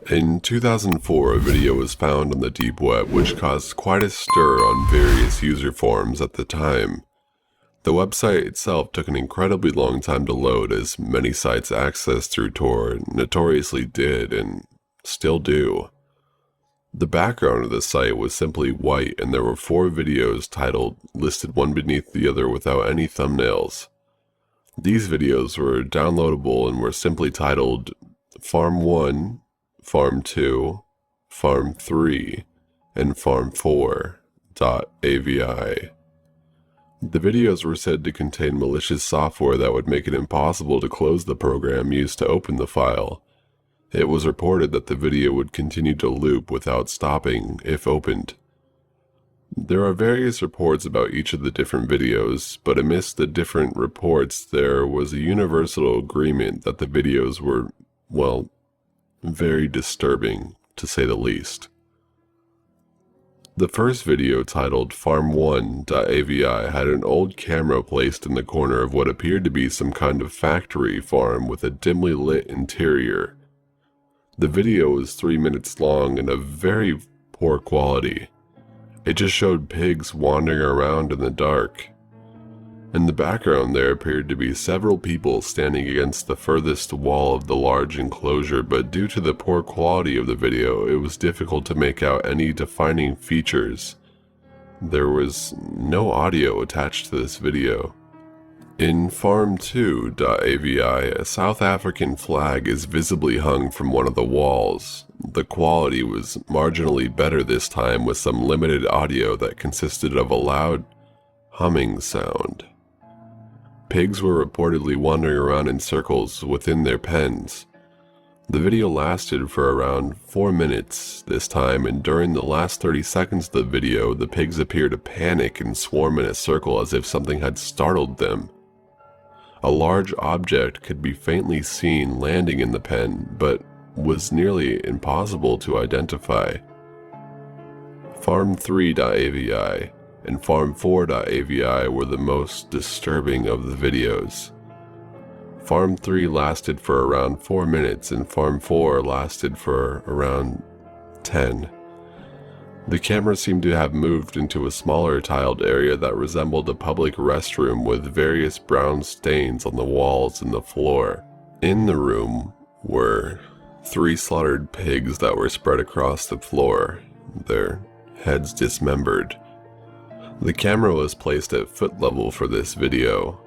In 2004, a video was found on the deep web which caused quite a stir on various user forums at the time. The website itself took an incredibly long time to load, as many sites accessed through Tor notoriously did and still do. The background of the site was simply white, and there were 4 videos titled, listed one beneath the other without any thumbnails. These videos were downloadable and were simply titled Farm 1, Farm 2, Farm 3, and Farm 4.avi. The videos were said to contain malicious software that would make it impossible to close the program used to open the file. It was reported that the video would continue to loop without stopping if opened. There are various reports about each of the different videos, but amidst the different reports there was a universal agreement that the videos were, well, very disturbing, to say the least. The first video, titled Farm1.avi, had an old camera placed in the corner of what appeared to be some kind of factory farm with a dimly lit interior. The video was 3 minutes long and of very poor quality. It just showed pigs wandering around in the dark. In the background there appeared to be several people standing against the furthest wall of the large enclosure, but due to the poor quality of the video, it was difficult to make out any defining features. There was no audio attached to this video. In Farm2.avi, a South African flag is visibly hung from one of the walls. The quality was marginally better this time, with some limited audio that consisted of a loud humming sound. Pigs were reportedly wandering around in circles within their pens. The video lasted for around 4 minutes this time, and during the last 30 seconds of the video, the pigs appeared to panic and swarm in a circle as if something had startled them. A large object could be faintly seen landing in the pen, but was nearly impossible to identify. Farm3.avi and Farm 4.avi were the most disturbing of the videos. Farm 3 lasted for around 4 minutes and Farm 4 lasted for around 10. The camera seemed to have moved into a smaller tiled area that resembled a public restroom with various brown stains on the walls and the floor. In the room were 3 slaughtered pigs that were spread across the floor, their heads dismembered. The camera was placed at foot level for this video.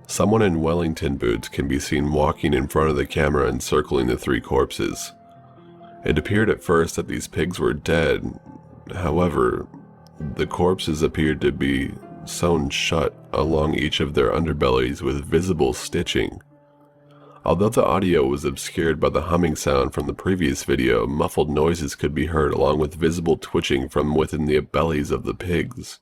Someone in Wellington boots can be seen walking in front of the camera encircling the 3 corpses. It appeared at first that these pigs were dead. However, the corpses appeared to be sewn shut along each of their underbellies with visible stitching. Although the audio was obscured by the humming sound from the previous video, muffled noises could be heard along with visible twitching from within the bellies of the pigs.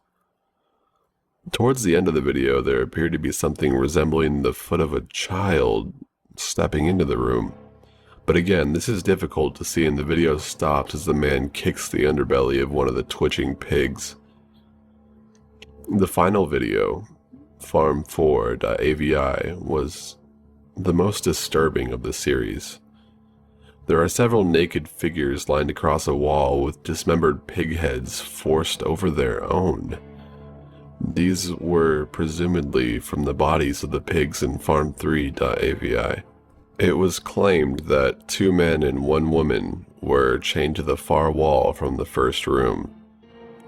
Towards the end of the video, there appeared to be something resembling the foot of a child stepping into the room. But again, this is difficult to see, and the video stops as the man kicks the underbelly of one of the twitching pigs. The final video, Farm 4.avi, was the most disturbing of the series. There are several naked figures lined across a wall with dismembered pig heads forced over their own. These were presumably from the bodies of the pigs in Farm 3.avi. It was claimed that 2 men and 1 woman were chained to the far wall from the first room.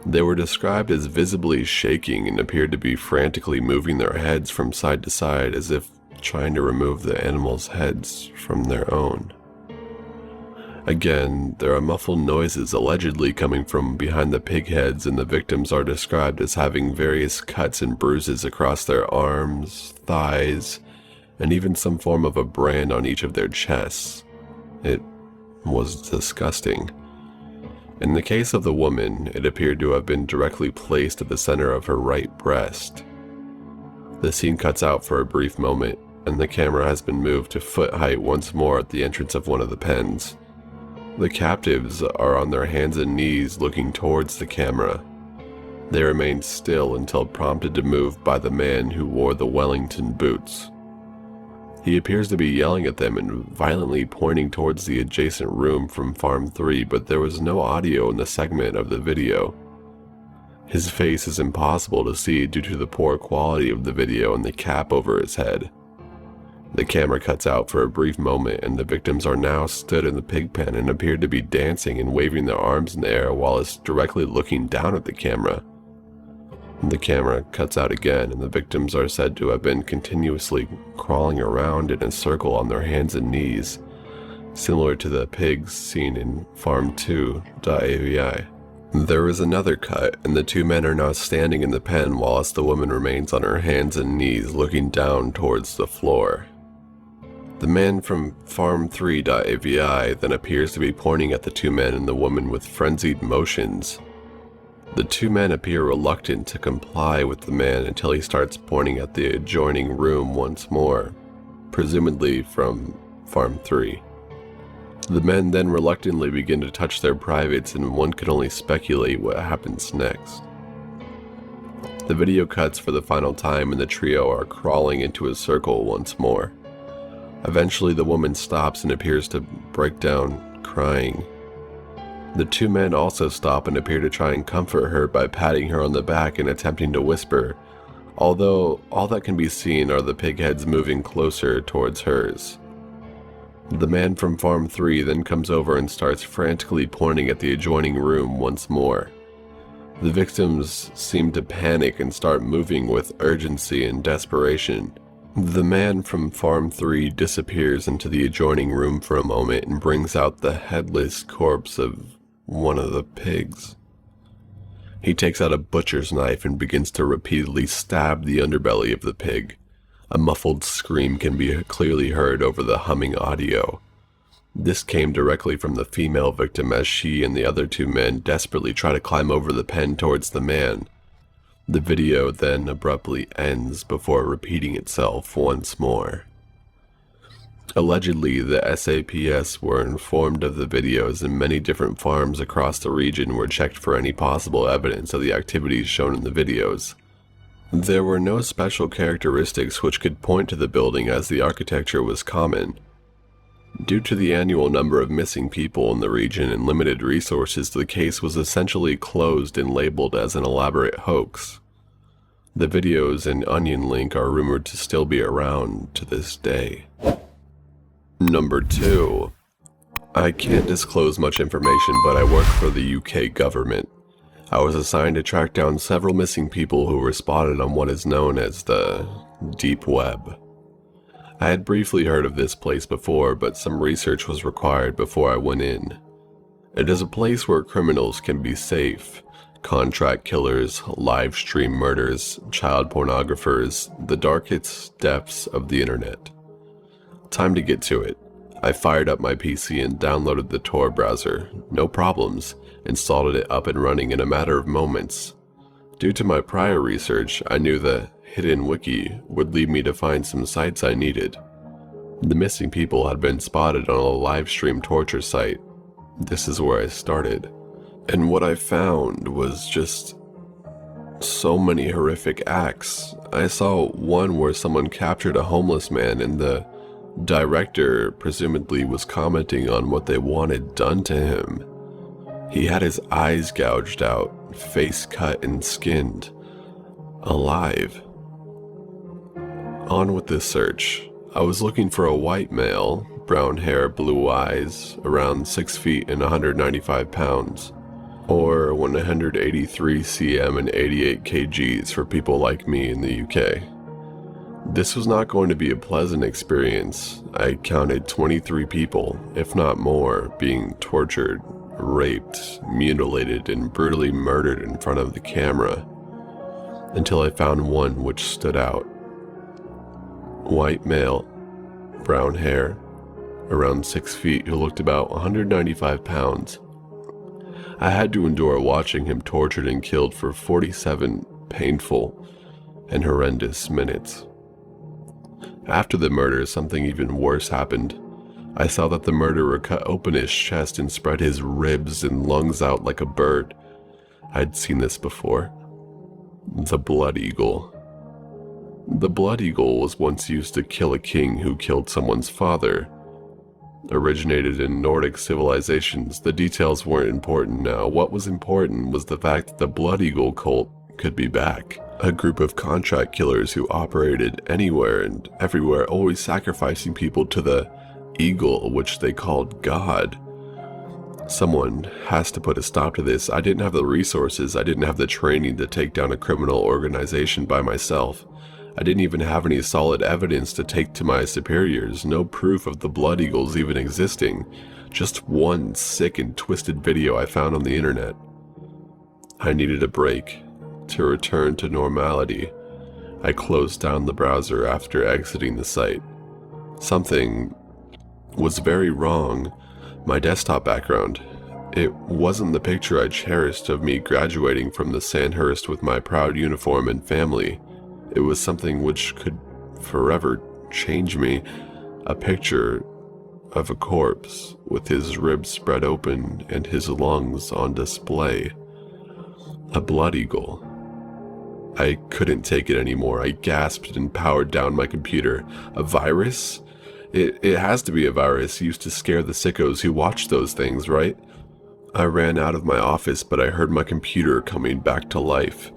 They were described as visibly shaking and appeared to be frantically moving their heads from side to side as if trying to remove the animals' heads from their own. Again, there are muffled noises allegedly coming from behind the pig heads, and the victims are described as having various cuts and bruises across their arms, thighs, and even some form of a brand on each of their chests. It was disgusting. In the case of the woman, it appeared to have been directly placed at the center of her right breast. The scene cuts out for a brief moment, and the camera has been moved to foot height once more at the entrance of one of the pens. The captives are on their hands and knees looking towards the camera. They remain still until prompted to move by the man who wore the Wellington boots. He appears to be yelling at them and violently pointing towards the adjacent room from Farm 3, but there was no audio in the segment of the video. His face is impossible to see due to the poor quality of the video and the cap over his head. The camera cuts out for a brief moment and the victims are now stood in the pig pen and appear to be dancing and waving their arms in the air while it's directly looking down at the camera. The camera cuts out again and the victims are said to have been continuously crawling around in a circle on their hands and knees, similar to the pigs seen in farm2.avi. There is another cut and the two men are now standing in the pen whilst the woman remains on her hands and knees looking down towards the floor. The man from farm3.avi then appears to be pointing at the two men and the woman with frenzied motions. The two men appear reluctant to comply with the man until he starts pointing at the adjoining room once more, presumably from Farm 3. The men then reluctantly begin to touch their privates and one can only speculate what happens next. The video cuts for the final time and the trio are crawling into a circle once more. Eventually the woman stops and appears to break down crying. The two men also stop and appear to try and comfort her by patting her on the back and attempting to whisper, although all that can be seen are the pig heads moving closer towards hers. The man from Farm 3 then comes over and starts frantically pointing at the adjoining room once more. The victims seem to panic and start moving with urgency and desperation. The man from Farm 3 disappears into the adjoining room for a moment and brings out the headless corpse of one of the pigs. He takes out a butcher's knife and begins to repeatedly stab the underbelly of the pig. A muffled scream can be clearly heard over the humming audio. This came directly from the female victim as she and the other two men desperately try to climb over the pen towards the man. The video then abruptly ends before repeating itself once more. Allegedly, the SAPS were informed of the videos and many different farms across the region were checked for any possible evidence of the activities shown in the videos. There were no special characteristics which could point to the building as the architecture was common. Due to the annual number of missing people in the region and limited resources, the case was essentially closed and labeled as an elaborate hoax. The videos and Onion link are rumored to still be around to this day. Number 2. I can't disclose much information, but I work for the UK government. I was assigned to track down several missing people who were spotted on what is known as the Deep Web. I had briefly heard of this place before, but some research was required before I went in. It is a place where criminals can be safe. Contract killers, live stream murders, child pornographers, the darkest depths of the internet. Time to get to it. I fired up my PC and downloaded the Tor browser. No problems. Installed it up and running in a matter of moments. Due to my prior research, I knew the hidden wiki would lead me to find some sites I needed. The missing people had been spotted on a live stream torture site. This is where I started. And what I found was just so many horrific acts. I saw one where someone captured a homeless man and the director presumably was commenting on what they wanted done to him. He had his eyes gouged out, face cut and skinned, alive. On with this search. I was looking for a white male, brown hair, blue eyes, around 6 feet and 195 pounds, or 183 cm and 88 kgs for people like me in the UK. This was not going to be a pleasant experience. I counted 23 people, if not more, being tortured, raped, mutilated, and brutally murdered in front of the camera, until I found one which stood out. White male, brown hair, around 6 feet, who looked about 195 pounds. I had to endure watching him tortured and killed for 47 painful and horrendous minutes. After the murder, something even worse happened. I saw that the murderer cut open his chest and spread his ribs and lungs out like a bird. I'd seen this before. The blood eagle. The blood eagle was once used to kill a king who killed someone's father. Originated in Nordic civilizations, the details weren't important now. What was important was the fact that the blood eagle cult could be back. A group of contract killers who operated anywhere and everywhere, always sacrificing people to the eagle, which they called God. Someone has to put a stop to this. I didn't have the resources. I didn't have the training to take down a criminal organization by myself. I didn't even have any solid evidence to take to my superiors. No proof of the blood eagles even existing. Just one sick and twisted video I found on the internet. I needed a break to return to normality. I closed down the browser after exiting the site. Something was very wrong. My desktop background. It wasn't the picture I cherished of me graduating from the Sandhurst with my proud uniform and family. It was something which could forever change me. A picture of a corpse with his ribs spread open and his lungs on display. A blood eagle. I couldn't take it anymore. I gasped and powered down my computer. A virus? It has to be a virus used to scare the sickos who watch those things, right? I ran out of my office, but I heard my computer coming back to life.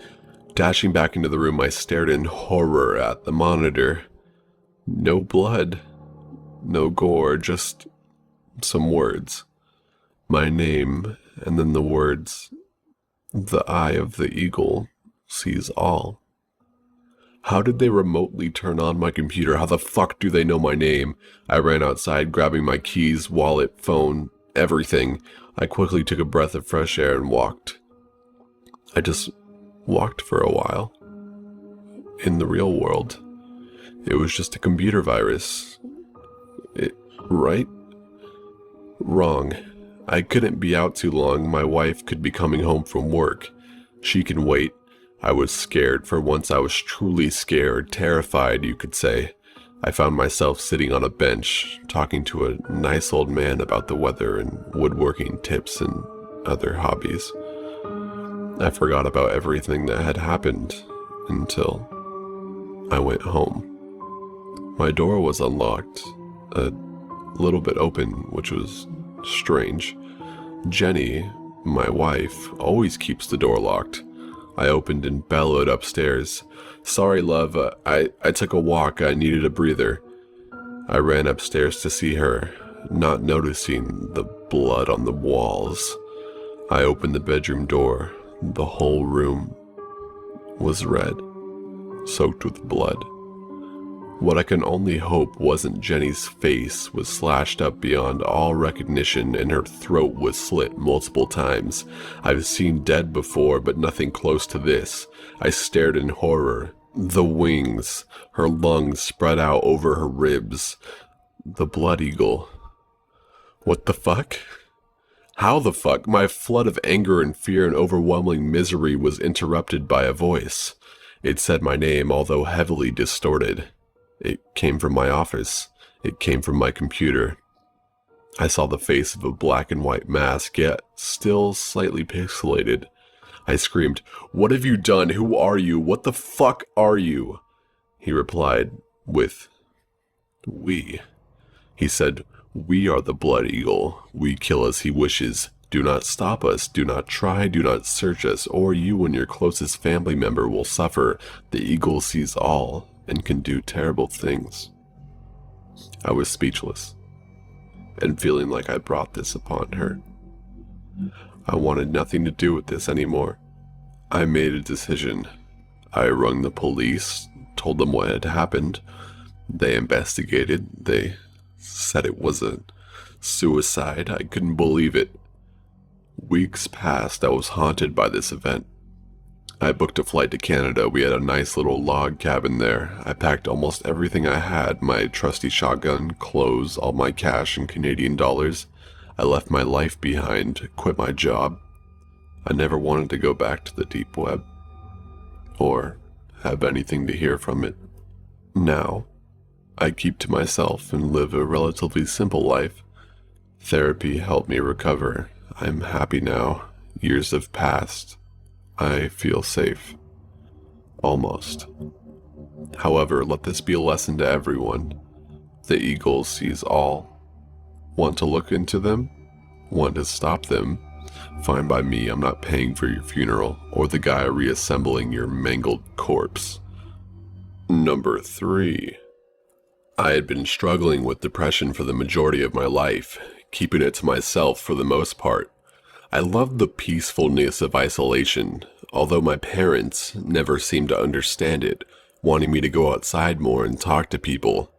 Dashing back into the room, I stared in horror at the monitor. No blood, no gore, just some words. My name, and then the words, "The eye of the eagle sees all." How did they remotely turn on my computer? How the fuck do they know my name? I ran outside, grabbing my keys, wallet, phone, everything. I quickly took a breath of fresh air and walked. I just walked for a while. In the real world, it was just a computer virus. Right? Wrong. I couldn't be out too long. My wife could be coming home from work. She can wait. I was scared. For once I was truly scared, terrified, you could say. I found myself sitting on a bench, talking to a nice old man about the weather and woodworking tips and other hobbies. I forgot about everything that had happened until I went home. My door was unlocked, a little bit open, which was strange. Jenny, my wife, always keeps the door locked. I opened and bellowed upstairs. "Sorry, love, I took a walk. I needed a breather." I ran upstairs to see her, not noticing the blood on the walls. I opened the bedroom door. The whole room was red, soaked with blood. What I can only hope wasn't Jenny's face was slashed up beyond all recognition and her throat was slit multiple times. I've seen dead before, but nothing close to this. I stared in horror. The wings, her lungs spread out over her ribs. The blood eagle. What the fuck? How the fuck? My flood of anger and fear and overwhelming misery was interrupted by a voice. It said my name, although heavily distorted. It came from my office. It came from my computer. I saw the face of a black and white mask, yet still slightly pixelated. I screamed, "What have you done? Who are you? What the fuck are you?" He replied with, "We." He said, "We are the blood eagle. We kill as he wishes. Do not stop us. Do not try. Do not search us, or you and your closest family member will suffer. The eagle sees all and can do terrible things." I was speechless and feeling like I brought this upon her. I wanted nothing to do with this anymore. I made a decision. I rang the police, told them what had happened. They investigated. They said it was a suicide. I couldn't believe it. Weeks passed. I was haunted by this event. I booked a flight to Canada. We had a nice little log cabin there. I packed almost everything I had, my trusty shotgun, clothes, all my cash in Canadian dollars. I left my life behind, quit my job. I never wanted to go back to the deep web, or have anything to hear from it. Now, I keep to myself and live a relatively simple life. Therapy helped me recover. I'm happy now. Years have passed. I feel safe. Almost. However, let this be a lesson to everyone. The eagle sees all. Want to look into them? Want to stop them? Fine by me, I'm not paying for your funeral or the guy reassembling your mangled corpse. Number 3. I had been struggling with depression for the majority of my life, keeping it to myself for the most part. I loved the peacefulness of isolation, although my parents never seemed to understand it, wanting me to go outside more and talk to people.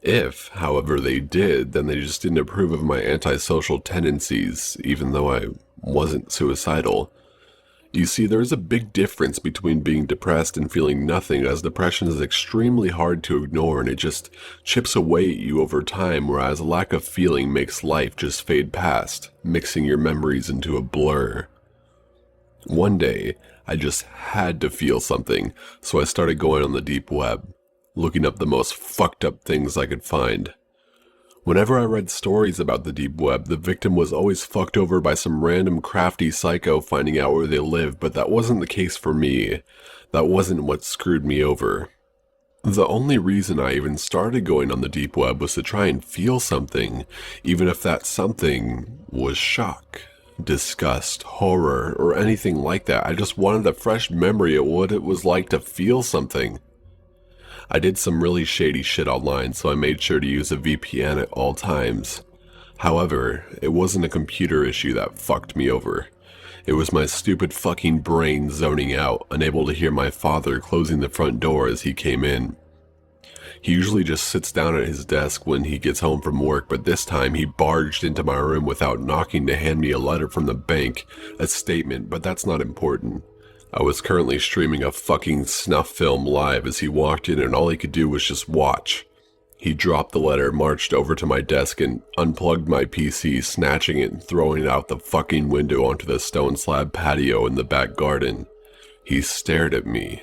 If, however, they did, then they just didn't approve of my antisocial tendencies, even though I wasn't suicidal. You see, there is a big difference between being depressed and feeling nothing, as depression is extremely hard to ignore and it just chips away at you over time, whereas a lack of feeling makes life just fade past, mixing your memories into a blur. One day, I just had to feel something, so I started going on the deep web, looking up the most fucked up things I could find. Whenever I read stories about the deep web, the victim was always fucked over by some random crafty psycho finding out where they live, but that wasn't the case for me. That wasn't what screwed me over. The only reason I even started going on the deep web was to try and feel something, even if that something was shock, disgust, horror, or anything like that. I just wanted a fresh memory of what it was like to feel something. I did some really shady shit online, so I made sure to use a VPN at all times. However, it wasn't a computer issue that fucked me over. It was my stupid fucking brain zoning out, unable to hear my father closing the front door as he came in. He usually just sits down at his desk when he gets home from work, but this time he barged into my room without knocking to hand me a letter from the bank, a statement, but that's not important. I was currently streaming a fucking snuff film live as he walked in and all he could do was just watch. He dropped the letter, marched over to my desk and unplugged my PC, snatching it and throwing it out the fucking window onto the stone slab patio in the back garden. He stared at me,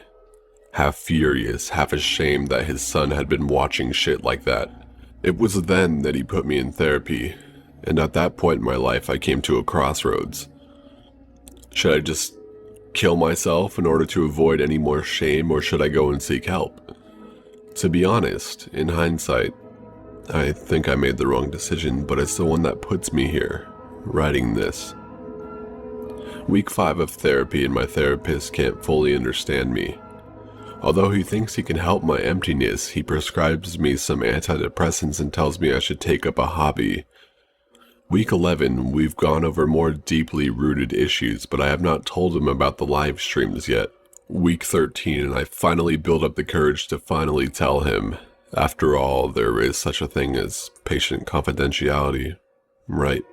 half furious, half ashamed that his son had been watching shit like that. It was then that he put me in therapy, and at that point in my life I came to a crossroads. Should I just kill myself in order to avoid any more shame, or should I go and seek help? To be honest, in hindsight, I think I made the wrong decision, but it's the one that puts me here, writing this. Week 5 of therapy and my therapist can't fully understand me. Although he thinks he can help my emptiness, he prescribes me some antidepressants and tells me I should take up a hobby. Week 11, we've gone over more deeply rooted issues, but I have not told him about the live streams yet. Week 13, and I finally build up the courage to finally tell him. After all, there is such a thing as patient confidentiality, right?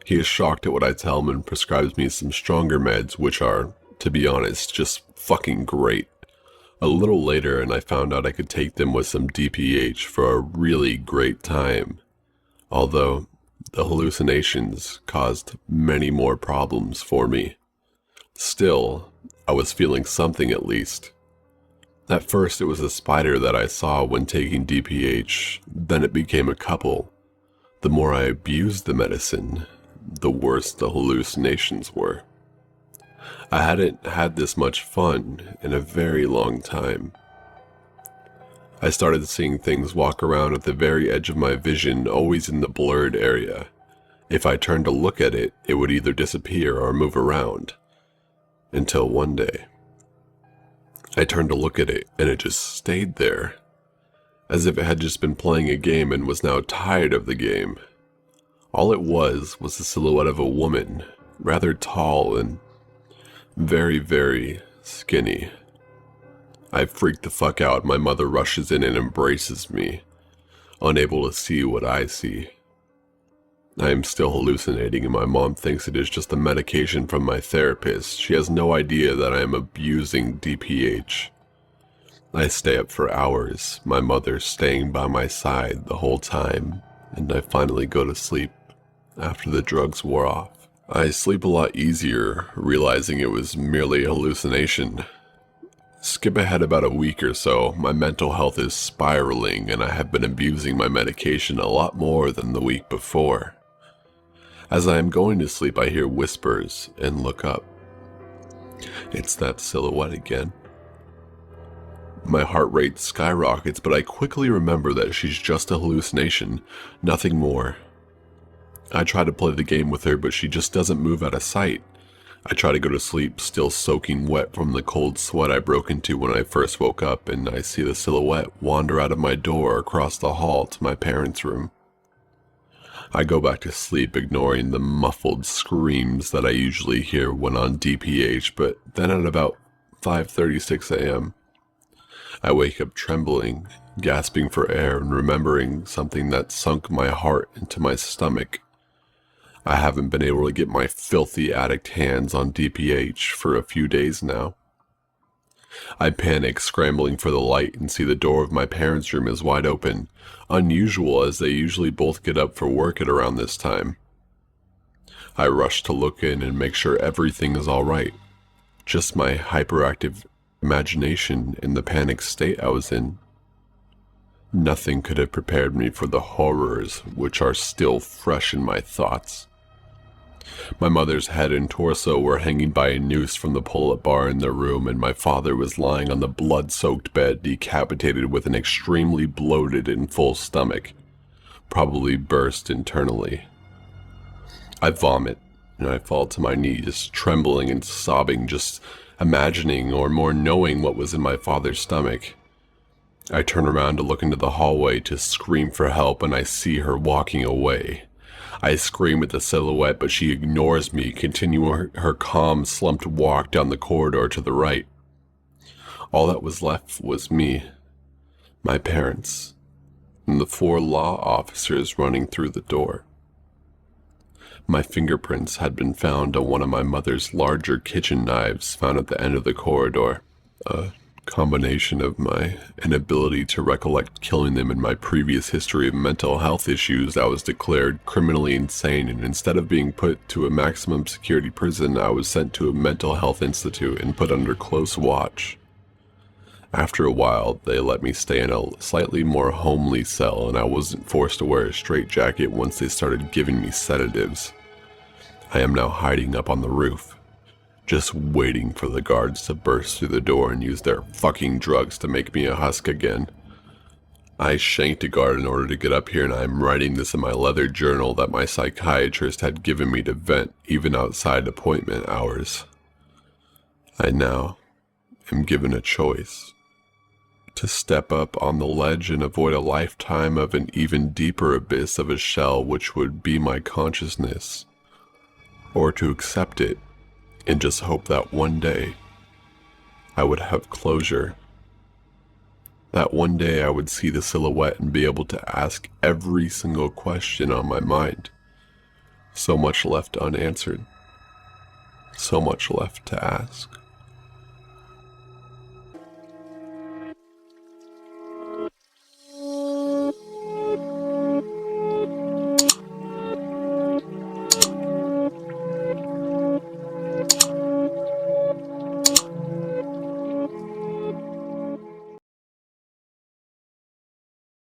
He is shocked at what I tell him and prescribes me some stronger meds, which are, to be honest, just fucking great. A little later, and I found out I could take them with some DPH for a really great time. Although, the hallucinations caused many more problems for me. Still, I was feeling something at least. At first it was a spider that I saw when taking DPH, then it became a couple. The more I abused the medicine, the worse the hallucinations were. I hadn't had this much fun in a very long time. I started seeing things walk around at the very edge of my vision, always in the blurred area. If I turned to look at it, it would either disappear or move around. Until one day, I turned to look at it and it just stayed there, as if it had just been playing a game and was now tired of the game. All it was the silhouette of a woman, rather tall and very, very skinny. I freak the fuck out. My mother rushes in and embraces me, unable to see what I see. I am still hallucinating and my mom thinks it is just the medication from my therapist. She has no idea that I am abusing DPH. I stay up for hours, my mother staying by my side the whole time, and I finally go to sleep after the drugs wore off. I sleep a lot easier, realizing it was merely a hallucination. Skip ahead about a week or so, my mental health is spiraling and I have been abusing my medication a lot more than the week before. As I am going to sleep, I hear whispers and look up. It's that silhouette again. My heart rate skyrockets, but I quickly remember that she's just a hallucination, nothing more. I try to play the game with her, but she just doesn't move out of sight. I try to go to sleep, still soaking wet from the cold sweat I broke into when I first woke up, and I see the silhouette wander out of my door across the hall to my parents' room. I go back to sleep, ignoring the muffled screams that I usually hear when on DPH, but then at about 5:36 a.m., I wake up trembling, gasping for air, and remembering something that sunk my heart into my stomach. I haven't been able to get my filthy addict hands on DPH for a few days now. I panic, scrambling for the light, and see the door of my parents' room is wide open, unusual as they usually both get up for work at around this time. I rush to look in and make sure everything is alright. Just my hyperactive imagination in the panic state I was in. Nothing could have prepared me for the horrors which are still fresh in my thoughts. My mother's head and torso were hanging by a noose from the pull-up bar in their room, and my father was lying on the blood-soaked bed, decapitated with an extremely bloated and full stomach, probably burst internally. I vomit, and I fall to my knees, trembling and sobbing, just imagining or more knowing what was in my father's stomach. I turn around to look into the hallway to scream for help, and I see her walking away. I scream at the silhouette, but she ignores me, continuing her calm, slumped walk down the corridor to the right. All that was left was me, my parents, and the 4 law officers running through the door. My fingerprints had been found on one of my mother's larger kitchen knives found at the end of the corridor. A combination of my inability to recollect killing them and my previous history of mental health issues, I was declared criminally insane, and instead of being put to a maximum security prison, I was sent to a mental health institute and put under close watch. After a while, they let me stay in a slightly more homely cell, and I wasn't forced to wear a straitjacket once they started giving me sedatives. I am now hiding up on the roof, just waiting for the guards to burst through the door and use their fucking drugs to make me a husk again. I shanked a guard in order to get up here, and I'm writing this in my leather journal that my psychiatrist had given me to vent even outside appointment hours. I now am given a choice: to step up on the ledge and avoid a lifetime of an even deeper abyss of a shell which would be my consciousness, or to accept it and just hope that one day I would have closure. That one day I would see the silhouette and be able to ask every single question on my mind. So much left unanswered. So much left to ask.